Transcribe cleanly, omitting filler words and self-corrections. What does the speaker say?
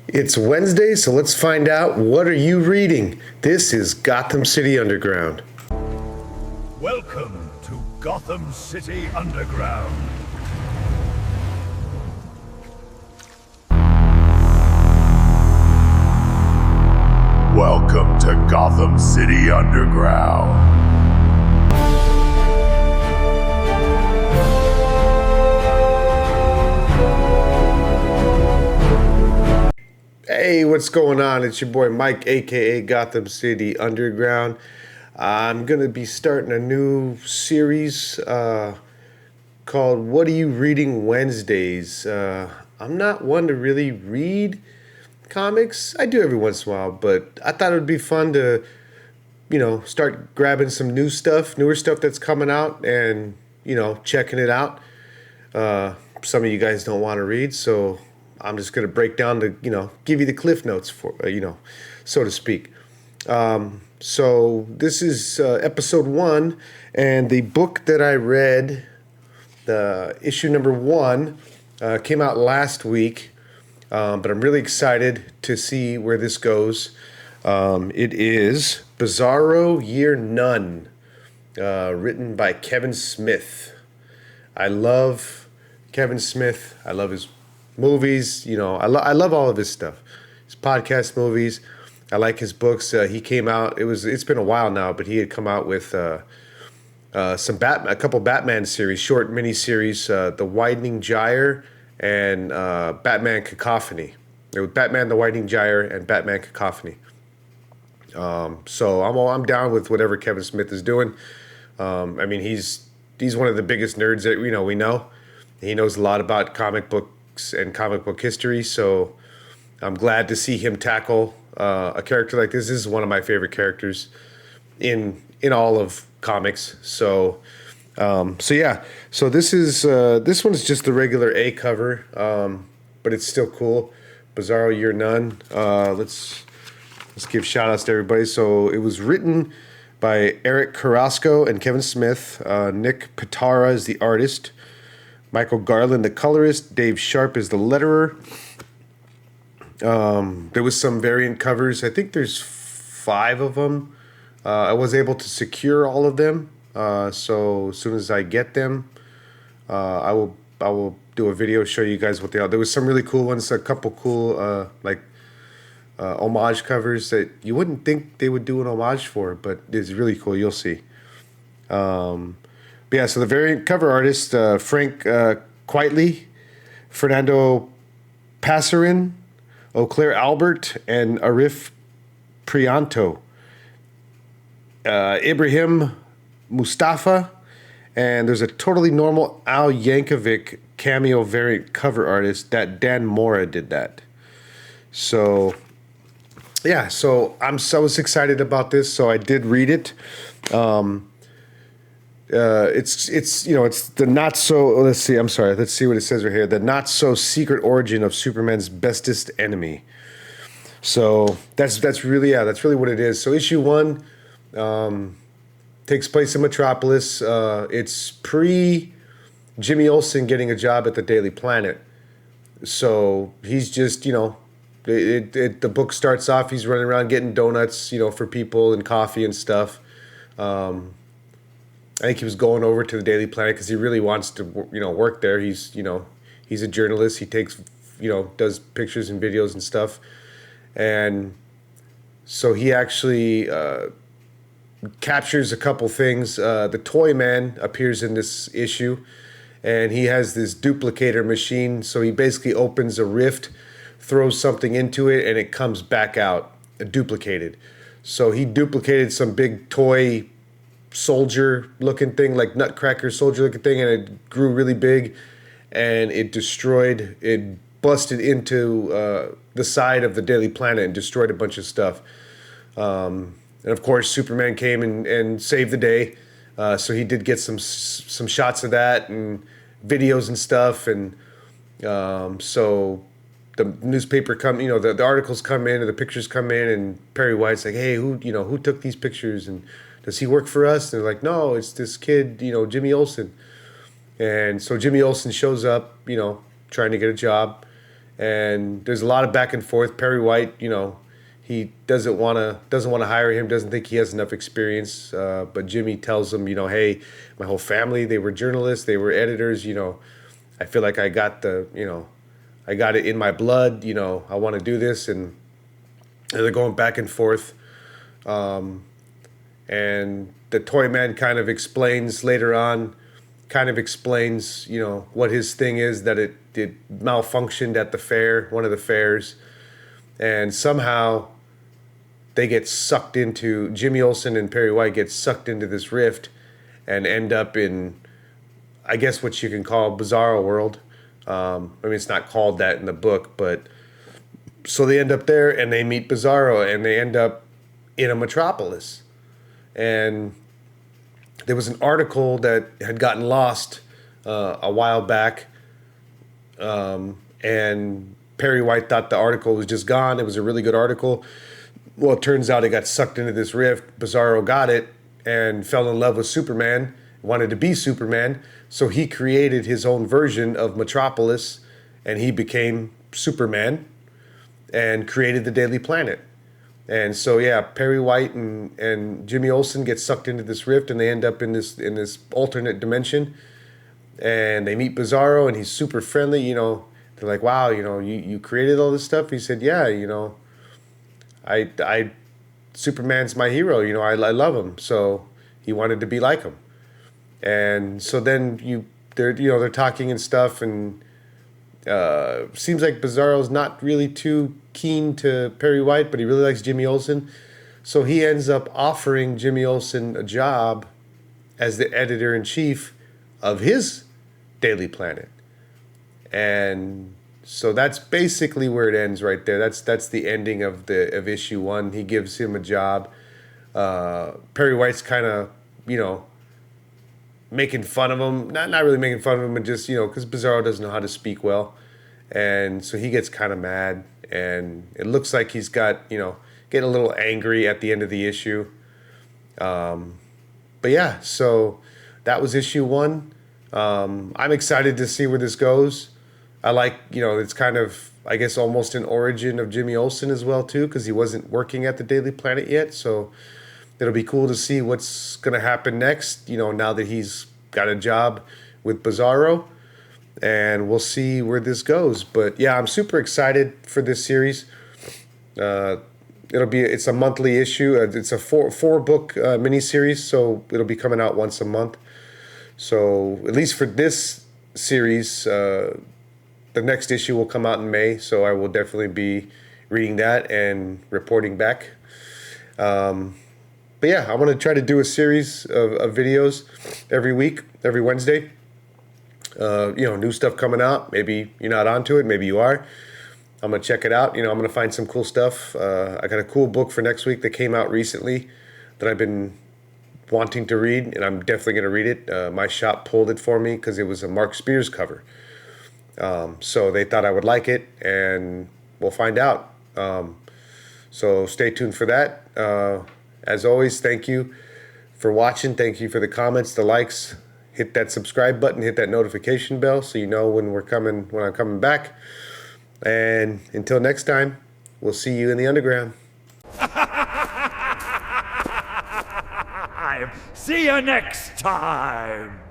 It's Wednesday, so let's find out, what are you reading? This is Gotham City Underground. Welcome to Gotham City Underground. Welcome to Gotham City Underground. Hey, what's going on? It's your boy Mike, aka Gotham City Underground. I'm going to be starting a new series called What Are You Reading Wednesdays? I'm not one to really read comics. I do every once in a while, but I thought it would be fun to, start grabbing some newer stuff that's coming out and, checking it out. Some of you guys don't want to read, so I'm just going to break down give you the cliff notes for, so to speak. So this is episode 1, and the book that I read, the issue number 1, came out last week, but I'm really excited to see where this goes. It is Bizarro Year None, written by Kevin Smith. I love Kevin Smith. I love his movies. I love all of his stuff. His podcast, movies. I like his books. He came out. It's been a while now, but he had come out with a couple Batman series, short mini series, The Widening Gyre and Batman Cacophony. It was Batman the Widening Gyre and Batman Cacophony. So I'm down with whatever Kevin Smith is doing. He's one of the biggest nerds that we know. He knows a lot about comic books and comic book history, so I'm glad to see him tackle a character like this. This is one of my favorite characters in all of comics. So this one is just the regular A cover, but it's still cool. Bizarro Year None. Let's give shout outs to everybody. So it was written by Eric Carrasco and Kevin Smith. Nick Pitara is the artist. Michael Garland, the colorist. Dave Sharp is the letterer. There was some variant covers. I think there's 5 of them. I was able to secure all of them. So as soon as I get them, I will do a video, show you guys what they are. There was some really cool ones, a couple cool homage covers that you wouldn't think they would do an homage for, but it's really cool. You'll see. So the variant cover artist, Frank Quitely, Fernando Passarin, Auclair Albert, and Arif Prianto. Ibrahim Mustafa, and there's a totally normal Al Yankovic cameo variant cover artist that Dan Mora did that. So I was excited about this, so I did read it. It's the not so, let's see what it says right here. The not so secret origin of Superman's bestest enemy. So that's really what it is. So issue 1 takes place in Metropolis. It's pre Jimmy Olsen getting a job at the Daily Planet. So he's just, the book starts off, he's running around getting donuts, for people and coffee and stuff. I think he was going over to the Daily Planet because he really wants to, work there. He's a journalist. He takes, does pictures and videos and stuff. And so he actually captures a couple things. The Toy Man appears in this issue, and he has this duplicator machine. So he basically opens a rift, throws something into it, and it comes back out duplicated. So he duplicated some big toy soldier looking thing, like nutcracker soldier looking thing, and it grew really big, and it busted into the side of the Daily Planet and destroyed a bunch of stuff. And of course Superman came and saved the day. So he did get some shots of that and videos and stuff, and so the newspaper the articles come in and the pictures come in, and Perry White's like, hey, who took these pictures, and does he work for us? And they're like, no, it's this kid, Jimmy Olsen. And so Jimmy Olsen shows up, trying to get a job, and there's a lot of back and forth. Perry White, he doesn't want to hire him, doesn't think he has enough experience. But Jimmy tells him, hey, my whole family, they were journalists, they were editors. I feel like I got I got it in my blood. I want to do this, and they're going back and forth. And the Toy Man kind of explains later on, what his thing is, that it malfunctioned at the fair, one of the fairs, and somehow they get sucked into, Jimmy Olsen and Perry White get sucked into this rift and end up in, I guess, what you can call Bizarro World. It's not called that in the book, but so they end up there and they meet Bizarro and they end up in a metropolis. And there was an article that had gotten lost a while back, and Perry White thought the article was just gone. It was a really good article. Well, it turns out it got sucked into this rift. Bizarro got it and fell in love with Superman, wanted to be Superman, so he created his own version of Metropolis, and he became Superman and created the Daily Planet. And so, yeah, Perry White and Jimmy Olsen get sucked into this rift, and they end up in this alternate dimension. And they meet Bizarro, and he's super friendly. They're like, "Wow, you created all this stuff." He said, "Yeah, I Superman's my hero. I love him." So he wanted to be like him. And so then they're talking and stuff, and seems like Bizarro's not really too keen to Perry White, but he really likes Jimmy Olsen. So he ends up offering Jimmy Olsen a job as the editor-in-chief of his Daily Planet. And so that's basically where it ends right there. That's the ending of issue 1. He gives him a job. Perry White's kind of, making fun of him. Not really making fun of him, but just, because Bizarro doesn't know how to speak well. And so he gets kind of mad. And it looks like he's got, getting a little angry at the end of the issue. But yeah, so that was issue 1. I'm excited to see where this goes. I like, it's kind of, I guess, almost an origin of Jimmy Olsen as well, too, because he wasn't working at the Daily Planet yet. So it'll be cool to see what's going to happen next, now that he's got a job with Bizarro. And we'll see where this goes. But yeah, I'm super excited for this series. It's a monthly issue. It's a four book miniseries, so it'll be coming out once a month. So at least for this series, the next issue will come out in May. So I will definitely be reading that and reporting back. But yeah, I want to try to do a series of videos every week, every Wednesday. New stuff coming out. Maybe you're not onto it. Maybe you are. I'm going to check it out. I'm going to find some cool stuff. I got a cool book for next week that came out recently that I've been wanting to read, and I'm definitely going to read it. My shop pulled it for me because it was a Mark Spears cover. So they thought I would like it, and we'll find out. So stay tuned for that. As always, thank you for watching. Thank you for the comments, the likes. Hit that subscribe button, hit that notification bell so you know when I'm coming back. And until next time, we'll see you in the underground. See you next time!